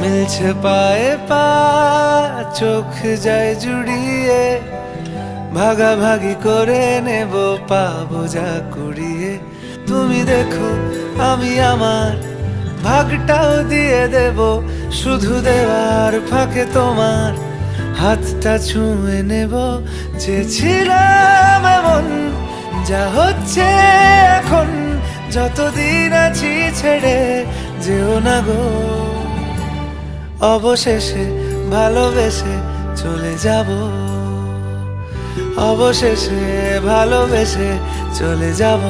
মিলছে পায়ে পা, চোখ যায় জুড়িয়ে, ভাগাভাগি করে নেব পাবো যা কুড়িয়ে। তুমি দেখো আমি আমার ভাগটাও দিয়ে দেব, শুধু দেওয়ার ফাঁকে তোমার হাতটা ছুঁয়ে নেব। চেয়েছিলাম এমন, যা হচ্ছে এখন, যতদিন আছি ছেড়ে যেও না গো। অবশেষে ভালোবেসে চলে যাব, অবশেষে ভালোবেসে চলে যাব।